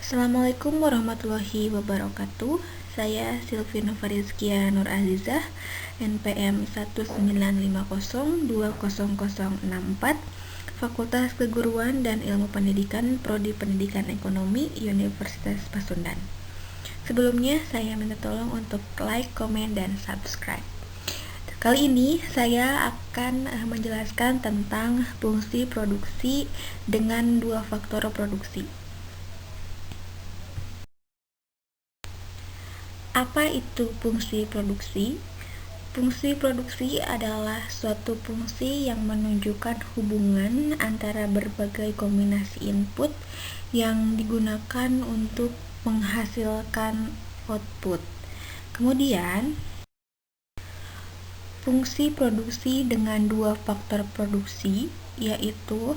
Assalamualaikum warahmatullahi wabarakatuh. Saya Silvina Farizkia Nur Azizah, NPM 195020064, Fakultas Keguruan dan Ilmu Pendidikan, Prodi Pendidikan Ekonomi, Universitas Pasundan. Sebelumnya, saya minta tolong untuk like, komen, dan subscribe. Kali ini saya akan menjelaskan tentang fungsi produksi dengan dua faktor produksi. Apa itu fungsi produksi? Fungsi produksi adalah suatu fungsi yang menunjukkan hubungan antara berbagai kombinasi input yang digunakan untuk menghasilkan output. Kemudian, fungsi produksi dengan dua faktor produksi yaitu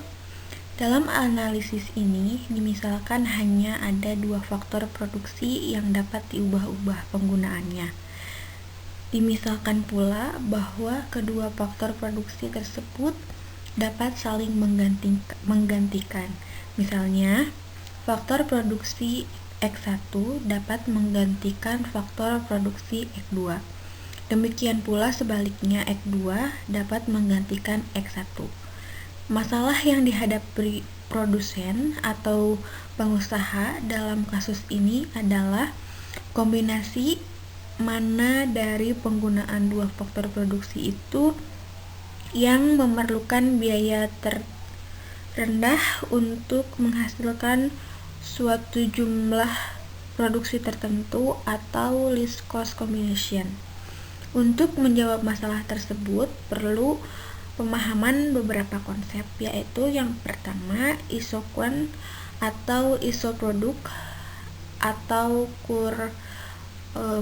dalam analisis ini dimisalkan hanya ada dua faktor produksi yang dapat diubah-ubah penggunaannya. Dimisalkan pula bahwa kedua faktor produksi tersebut dapat saling menggantikan. Misalnya, faktor produksi X1 dapat menggantikan faktor produksi X2. Demikian pula sebaliknya X2 dapat menggantikan X1. Masalah yang dihadapi produsen atau pengusaha dalam kasus ini adalah kombinasi mana dari penggunaan dua faktor produksi itu yang memerlukan biaya terendah untuk menghasilkan suatu jumlah produksi tertentu atau least cost combination. Untuk menjawab masalah tersebut perlu pemahaman beberapa konsep, yaitu yang pertama isoquant atau isoproduk atau kur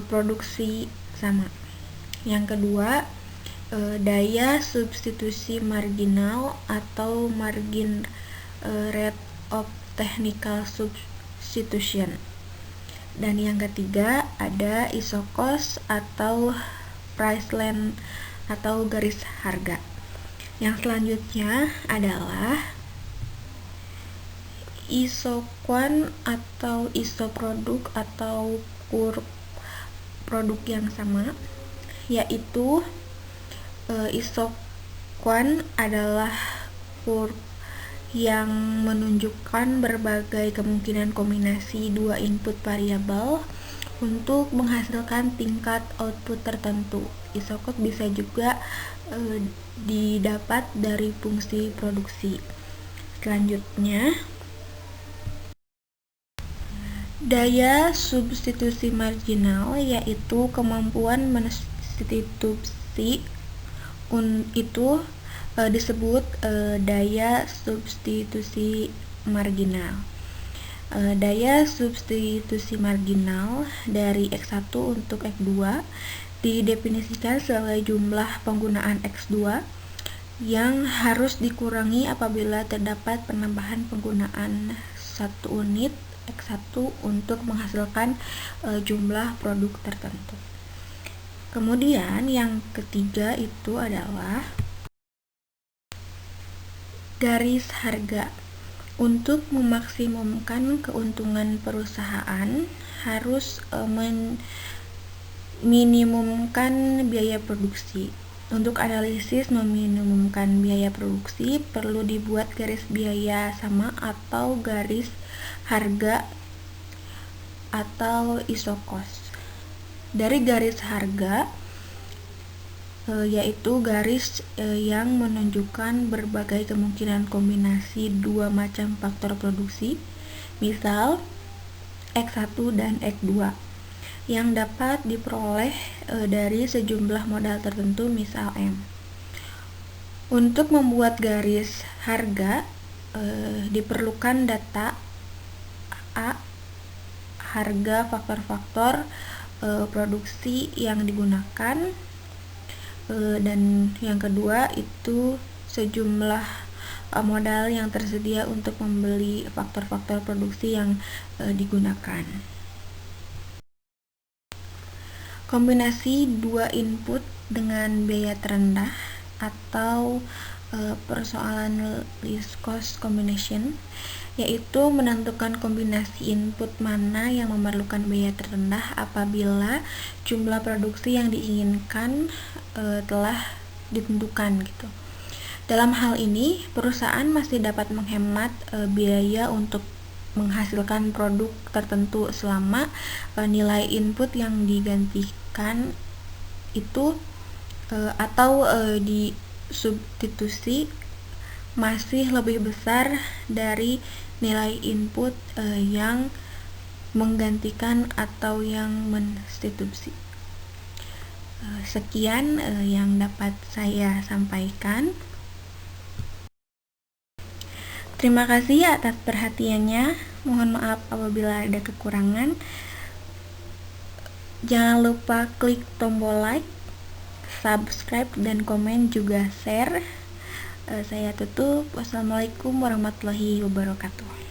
produksi sama. Yang kedua, daya substitusi marginal atau margin rate of technical substitution. Dan yang ketiga, ada isocost atau price line atau garis harga. Yang selanjutnya adalah isoquant atau isoproduk atau kur produk yang sama, yaitu isoquant adalah kur yang menunjukkan berbagai kemungkinan kombinasi dua input variabel untuk menghasilkan tingkat output tertentu. Isoquant bisa juga didapat dari fungsi produksi. Selanjutnya, daya substitusi marginal yaitu kemampuan mensubstitusi itu disebut daya substitusi marginal. Daya substitusi marginal dari X1 untuk X2 didefinisikan sebagai jumlah penggunaan X2 yang harus dikurangi apabila terdapat penambahan penggunaan 1 unit X1 untuk menghasilkan jumlah produk tertentu. Kemudian yang ketiga itu adalah garis harga. Untuk memaksimumkan keuntungan perusahaan harus meminimumkan biaya produksi. Untuk analisis meminimumkan biaya produksi perlu dibuat garis biaya sama atau garis harga atau isocost. Dari garis harga yaitu garis yang menunjukkan berbagai kemungkinan kombinasi dua macam faktor produksi, misal X1 dan X2, yang dapat diperoleh dari sejumlah modal tertentu, misal M. Untuk membuat garis harga diperlukan data A, harga faktor-faktor produksi yang digunakan, dan yang kedua itu sejumlah modal yang tersedia untuk membeli faktor-faktor produksi yang digunakan. Kombinasi dua input dengan biaya terendah atau persoalan least cost combination yaitu menentukan kombinasi input mana yang memerlukan biaya terendah apabila jumlah produksi yang diinginkan telah ditentukan gitu. Dalam hal ini, perusahaan masih dapat menghemat biaya untuk menghasilkan produk tertentu selama nilai input yang digantikan itu atau disubstitusi masih lebih besar dari nilai input yang menggantikan atau yang mensubstitusi. Sekian yang dapat saya sampaikan. Terima kasih atas perhatiannya. Mohon maaf apabila ada kekurangan. Jangan lupa klik tombol like, subscribe, dan komen, juga share. Saya tutup. Wassalamualaikum warahmatullahi wabarakatuh.